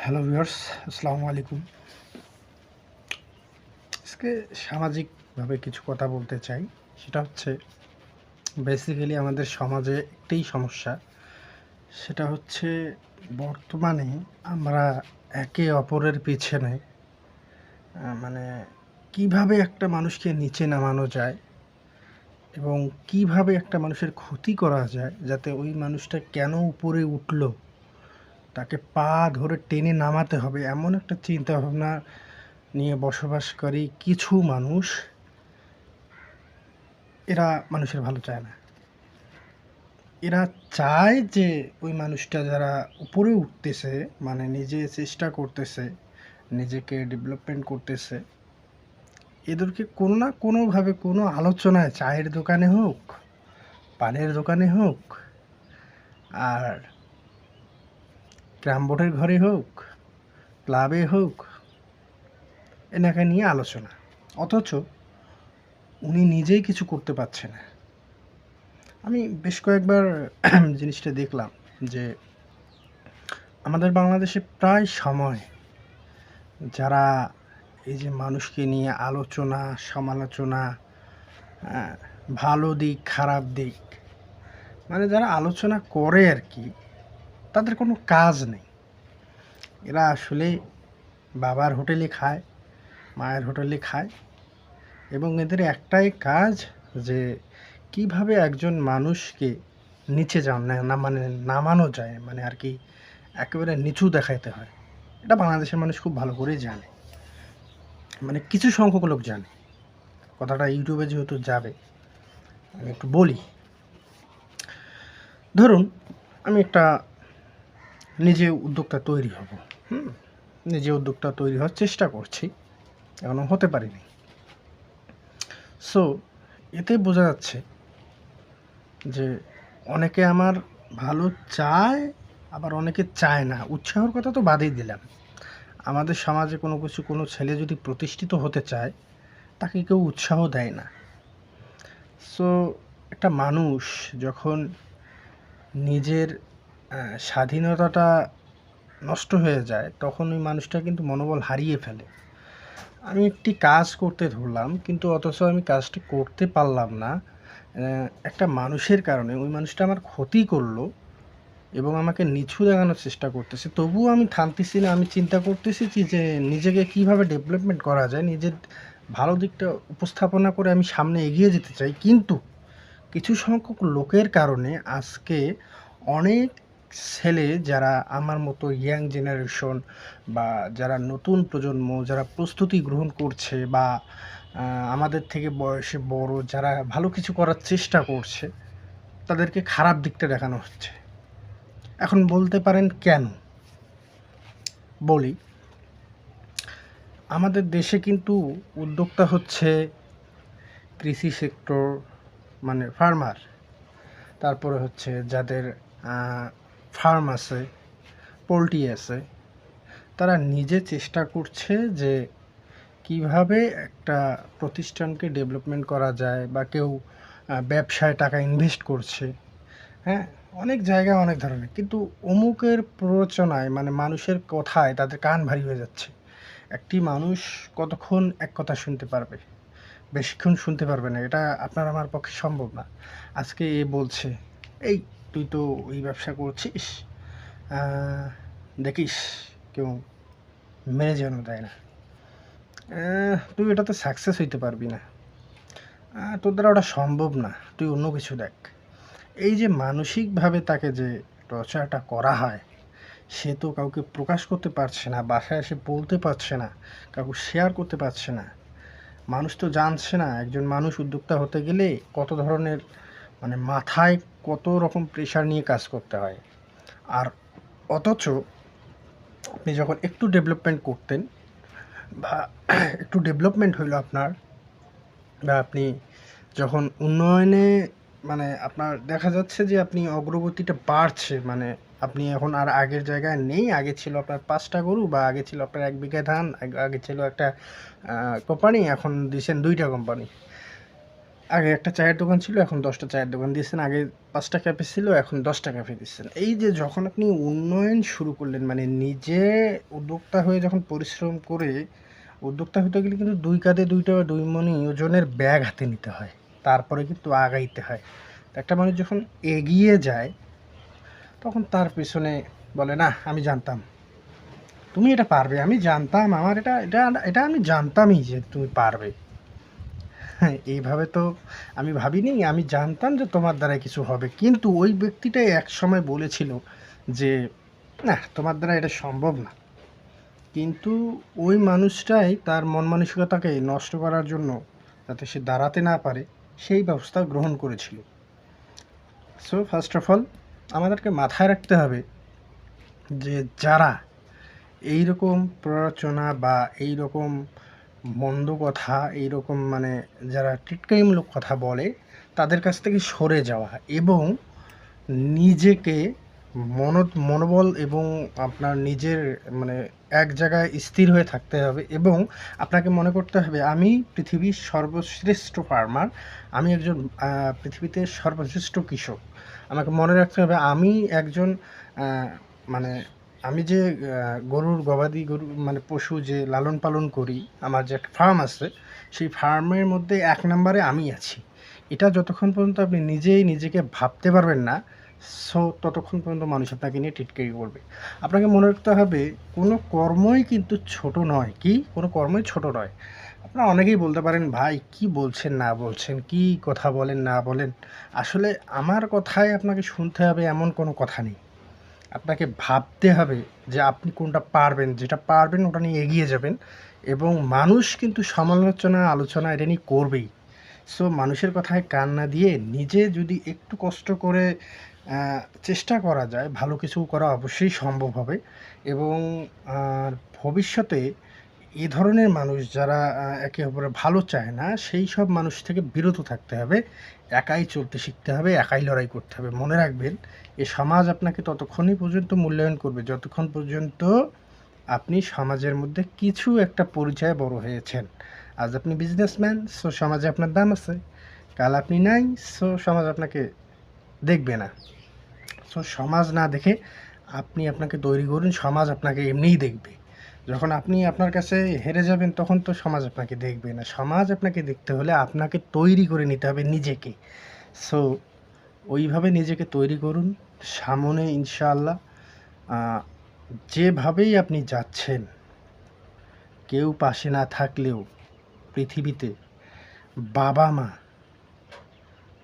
Hello viewers, আসসালামু আলাইকুম। আজকে সামাজিকভাবে কিছু কথা বলতে চাই। সেটা হচ্ছে বেসিক্যালি আমাদের সমাজে একটাই সমস্যা। সেটা হচ্ছে বর্তমানে আমরা একে অপরের পিছনে মানে কিভাবে একটা মানুষকে নিচে নামানো যায় এবং কিভাবে একটা মানুষের ক্ষতি করা যায় যাতে ওই মানুষটা কেন উপরে উঠলো, তাকে পা ধরে টেনে নামাতে হবে এমন একটা চিন্তাভাবনা নিয়ে বসবাসকারী কিছু মানুষ, এরা মানুষের ভালো চায় না। এরা চায় যে ওই মানুষটা যারা উপরে উঠতেছে, মানে নিজে চেষ্টা করতেছে, নিজেকে ডেভেলপমেন্ট করতেছে, এদেরকে কোনো না কোনোভাবে কোনো আলোচনায়, চায়ের দোকানে হোক, পানের দোকানে হোক, আর ক্যারাম বোর্ডের ঘরে হোক, ক্লাবে হোক, এনাকে নিয়ে আলোচনা। অথচ উনি নিজেই কিছু করতে পারছে না। আমি বেশ কয়েকবার জিনিসটা দেখলাম যে আমাদের বাংলাদেশে প্রায় সময় যারা এই যে মানুষকে নিয়ে আলোচনা, সমালোচনা, ভালো দিক, খারাপ দিক, মানে যারা আলোচনা করে আর কি, তাদের কোনো কাজ নেই। এরা আসলে বাবার হোটেলে খায়, মায়ের হোটেলে খায়, এবং এদের একটাই কাজ যে কিভাবে একজন মানুষকে নিচে মানে নামানো যায়, মানে আর কি একেবারে নিচু দেখাইতে হয়। এটা বাংলাদেশের মানুষ খুব ভালো করেই জানে, মানে কিছু সংখ্যক লোক জানে। কথাটা ইউটিউবে যেহেতু যাবে, আমি একটু বলি। ধরুন আমি একটা নিজে উদ্যোক্তা তৈরি হব, নিজে উদ্যোক্তা তৈরি হওয়ার চেষ্টা করছি, এখনও হতে পারিনি। সো এতে বোঝা যাচ্ছে যে অনেকে আমার ভালো চায়, আবার অনেকে চায় না। উৎসাহর কথা তো বাদই দিলাম। আমাদের সমাজে কোনো ছেলে যদি প্রতিষ্ঠিত হতে চায়, তাকে কেউ উৎসাহ দেয় না। সো একটা মানুষ যখন নিজের স্বাধীনতাটা নষ্ট হয়ে যায়, তখন ওই মানুষটা কিন্তু মনোবল হারিয়ে ফেলে। আমি একটি কাজ করতে ধরলাম, কিন্তু অথচ আমি কাজটি করতে পারলাম না একটা মানুষের কারণে। ওই মানুষটা আমার ক্ষতি করলো এবং আমাকে নিচু দেখানোর চেষ্টা করতেছে, তবুও আমি থামতেছি না। আমি চিন্তা করতেছি যে নিজেকে কিভাবে ডেভেলপমেন্ট করা যায়, নিজের ভালো দিকটা উপস্থাপনা করে আমি সামনে এগিয়ে যেতে চাই। কিন্তু কিছু সংখ্যক লোকের কারণে আজকে অনেক ছেলে, যারা আমার মতো ইয়াং জেনারেশন বা যারা নতুন প্রজন্ম, যারা প্রস্তুতি গ্রহণ করছে, বা আমাদের থেকে বয়সে বড়, যারা ভালো কিছু করার চেষ্টা করছে, তাদেরকে খারাপ দিকটা দেখানো হচ্ছে। এখন বলতে পারেন কেন? বলি, আমাদের দেশে কিন্তু উদ্যোক্তা হচ্ছে কৃষি সেক্টর, মানে ফার্মার, তারপরে হচ্ছে যাদের ফার্ম আছে, পোলট্রি আছে, তারা নিজে চেষ্টা করছে যে কিভাবে একটা প্রতিষ্ঠানকে ডেভেলপমেন্ট করা যায়, বা কেউ ব্যবসায় টাকা ইনভেস্ট করছে। হ্যাঁ, অনেক জায়গায় অনেক ধরনের, কিন্তু অমুকের প্ররোচনায়, মানে মানুষের কথায় তাদের কান ভারী হয়ে যাচ্ছে। একটি মানুষ কতক্ষণ এক কথা শুনতে পারবে? বেশিক্ষণ শুনতে পারবে না, এটা আপনার আমার পক্ষে সম্ভব না। আজকে এ বলছে, এই তুই তো ওই ব্যবসা করছিস, দেখিস কেউ মেরে যেন দেয় না, তুই এটাতে সাকসেস হইতে পারবি না, তোর দ্বারা ওটা সম্ভব না, তুই অন্য কিছু দেখ। এই যে মানসিকভাবে তাকে যে টর্চারটা করা হয়, সে তো কাউকে প্রকাশ করতে পারছে না, বাসায় এসে বলতে পারছে না, কাউকে শেয়ার করতে পারছে না। মানুষ তো জানছে না একজন মানুষ উদ্যোক্তা হতে গেলে কত ধরনের, মানে মাথায় কত রকম প্রেশার নিয়ে কাজ করতে হয়। আর অথচ আপনি যখন একটু ডেভেলপমেন্ট করতেন, বা একটু ডেভেলপমেন্ট হইলো আপনার, বা আপনি যখন উন্নয়নে, মানে আপনার দেখা যাচ্ছে যে আপনি অগ্রগতিটা বাড়ছে, মানে আপনি এখন আর আগের জায়গায় নেই। আগে ছিল আপনার 5টা গরু, বা আগে ছিল আপনার 1 বিঘা ধান, আগে ছিল একটা কোম্পানি, এখন দিচ্ছেন 2টা কোম্পানি। আগে একটা চায়ের দোকান ছিল, এখন 10টা চায়ের দোকান দিয়েছেন। আগে 5টা ক্যাফে ছিল, এখন 10টা ক্যাফে দিচ্ছেন। এই যে যখন আপনি উন্নয়ন শুরু করলেন, মানে নিজে উদ্যোক্তা হয়ে যখন পরিশ্রম করে উদ্যোক্তা হতে গেলে কিন্তু 2 কাঁধে 2টা 2 মণি ওজনের ব্যাগ হাতে নিতে হয়, তারপরে কিন্তু আগাইতে হয়। একটা মানুষ যখন এগিয়ে যায় তখন তার পেছনে বলে, না আমি জানতাম তুমি এটা পারবে, আমি জানতাম, আমার এটা এটা এটা আমি জানতামই যে তুমি পারবে। হ্যাঁ, এইভাবে তো আমি ভাবিনি, আমি জানতাম যে তোমার দ্বারা কিছু হবে, কিন্তু ওই ব্যক্তিটাই এক সময় বলেছিল যে না তোমার দ্বারা এটা সম্ভব না, কিন্তু ওই মানুষটাই তার মন মানসিকতাকে নষ্ট করার জন্য, যাতে সে দাঁড়াতে না পারে, সেই ব্যবস্থা গ্রহণ করেছিল। সো ফার্স্ট অফ অল আমাদেরকে মাথায় রাখতে হবে যে যারা এই রকম প্ররোচনা বা এই রকম মন্দ কথা, এই রকম মানে যারা টিটকারিমূলক কথা বলে, তাদের কাছ থেকে সরে যাওয়া এবং নিজেকে মনোবল এবং আপনার নিজের মানে এক জায়গায় স্থির হয়ে থাকতে হবে এবং আপনাকে মনে করতে হবে আমি পৃথিবীর সর্বশ্রেষ্ঠ ফার্মার, আমি একজন পৃথিবীতে সর্বশ্রেষ্ঠ কৃষক। আমাকে মনে রাখতে হবে আমি একজন মানে আমি যে গরুর গবাদি গরু মানে পশু যে লালন পালন করি, আমার যে একটা ফার্ম আছে, সেই ফার্মের মধ্যে 1 নম্বরে আমি আছি। এটা যতক্ষণ পর্যন্ত আপনি নিজেই নিজেকে ভাবতে পারবেন না, সো ততক্ষণ পর্যন্ত মানুষ আপনাকে নিয়ে টিটকারি করবে। আপনাকে মনে রাখতে হবে কোনো কর্মই কিন্তু ছোট নয়। কি কোনো কর্মই ছোট নয়। আপনারা অনেকেই বলতে পারেন ভাই কি বলছেন না বলছেন, কি কথা বলেন না বলেন, আসলে আমার কথাই আপনাকে শুনতে হবে এমন কোনো কথা নেই। আপনাকে ভাবতে হবে যে আপনি কোনটা পারবেন, যেটা পারবেন ওটা নিয়ে এগিয়ে যাবেন এবং মানুষ কিন্তু সমালোচনা আলোচনা এটা নিয়ে করবেই। সো মানুষের কথায় কান না দিয়ে নিজে যদি একটু কষ্ট করে চেষ্টা করা যায়, ভালো কিছু করা অবশ্যই সম্ভব হবে এবং ভবিষ্যতে এ ধরনের মানুষ যারা একে অপরের ভালো চায় না, সেই সব মানুষ থেকে বিরত থাকতে হবে। একাই চলতে শিখতে হবে, একাই লড়াই করতে হবে। মনে রাখবেন এ সমাজ আপনাকে ততক্ষণই পর্যন্ত মূল্যায়ন করবে যতক্ষণ পর্যন্ত আপনি সমাজের মধ্যে কিছু একটা পরিচয়ে বড় হয়েছেন। আজ আপনি বিজনেসম্যান, সো সমাজে আপনার দাম আছে। কাল আপনি নাই, সো সমাজ আপনাকে দেখবে না। সো সমাজ না দেখে আপনি আপনাকে তৈরি করুন, সমাজ আপনাকে এমনিই দেখবে। যখন আপনি আপনার কাছে হেরে যাবেন তখন তো সমাজ আপনাকে দেখবে না। সমাজ আপনাকে দেখতে হলে আপনাকে তৈরি করে নিতে হবে নিজেকে। সো ওইভাবে নিজেকে তৈরি করুন। সামনে ইনশাআল্লাহ যেভাবেই আপনি যাচ্ছেন, কেউ পাশে না থাকলেও পৃথিবীতে বাবা মা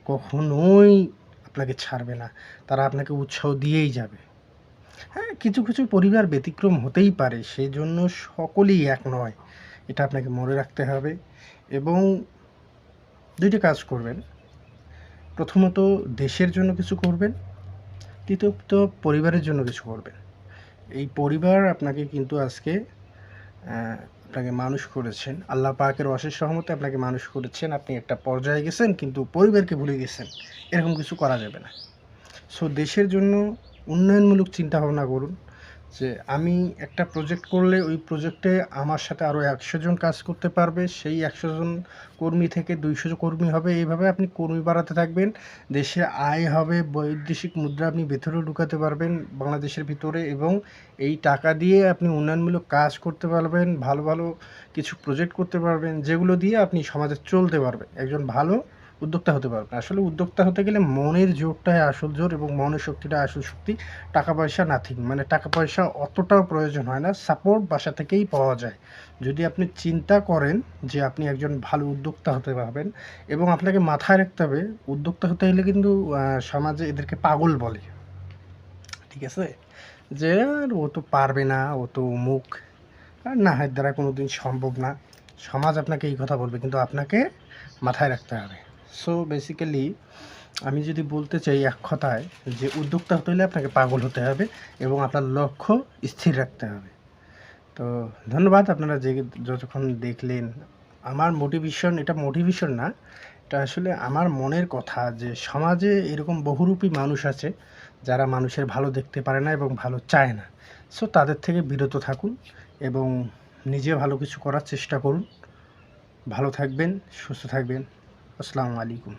কখনোই আপনাকে ছাড়বে না, তারা আপনাকে উৎসাহ দিয়েই যাবে। হ্যাঁ, কিছু কিছু পরিবার ব্যতিক্রম হতেই পারে, সেজন্য সকলেই এক নয়, এটা আপনাকে মনে রাখতে হবে এবং 2টি কাজ করবেন। প্রথমত দেশের জন্য কিছু করবেন, দ্বিতীয়ত পরিবারের জন্য কিছু করবেন। এই পরিবার আপনাকে কিন্তু আজকে আপনাকে মানুষ করেছেন, আল্লাহ পাকের অশেষ রহমতে আপনাকে মানুষ করেছেন, আপনি একটা পর্যায়ে গেছেন কিন্তু পরিবারকে ভুলে গেছেন, এরকম কিছু করা যাবে না। সো দেশের জন্য উন্নয়নমূলক চিন্তা ভাবনা করুন যে আমি একটা প্রজেক্ট করলে ওই প্রজেক্টে আমার সাথে আরও 100 জন কাজ করতে পারবে, সেই 100 জন কর্মী থেকে 200 কর্মী হবে, এইভাবে আপনি কর্মী বাড়াতে থাকবেন। দেশে আয় হবে, বৈদেশিক মুদ্রা আপনি ভেতরেও ঢুকাতে পারবেন বাংলাদেশের ভিতরে এবং এই টাকা দিয়ে আপনি উন্নয়নমূলক কাজ করতে পারবেন, ভালো ভালো কিছু প্রজেক্ট করতে পারবেন, যেগুলো দিয়ে আপনি সমাজে চলতে পারবেন, একজন ভালো উদ্যোক্তা হতে পারবেন। আসলে উদ্যোক্তা হতে গেলে মনের জোরটাই আসল জোর এবং মনের শক্তিটা আসল শক্তি। টাকা পয়সা নাথিং, মানে টাকা পয়সা অতটাও প্রয়োজন হয় না, সাপোর্ট বাসা থেকেই পাওয়া যায়। যদি আপনি চিন্তা করেন যে আপনি একজন ভালো উদ্যোক্তা হতে পারবেন এবং আপনাকে মাথায় রাখতে হবে উদ্যোক্তা হতে হলে কিন্তু সমাজে এদেরকে পাগল বলে, ঠিক আছে, যে আর ও তো পারবে না, ও তো অমুক, আর না এর দ্বারা কোনো দিন সম্ভব না। সমাজ আপনাকে এই কথা বলবে, কিন্তু আপনাকে মাথায় রাখতে হবে। সো বেসিক্যালি আমি যদি বলতে চাই এক কথায় যে উদ্যোক্তা হতে হলে আপনাকে পাগল হতে হবে এবং আপনার লক্ষ্য স্থির রাখতে হবে। তো ধন্যবাদ আপনারা যে যতক্ষণ দেখলেন। আমার মোটিভেশন, এটা মোটিভেশন না, এটা আসলে আমার মনের কথা যে সমাজে এরকম বহুরূপী মানুষ আছে যারা মানুষের ভালো দেখতে পারে না এবং ভালো চায় না। সো তাদের থেকে বিরত থাকুন এবং নিজে ভালো কিছু করার চেষ্টা করুন। ভালো থাকবেন, সুস্থ থাকবেন। আসসালামু আলাইকুম।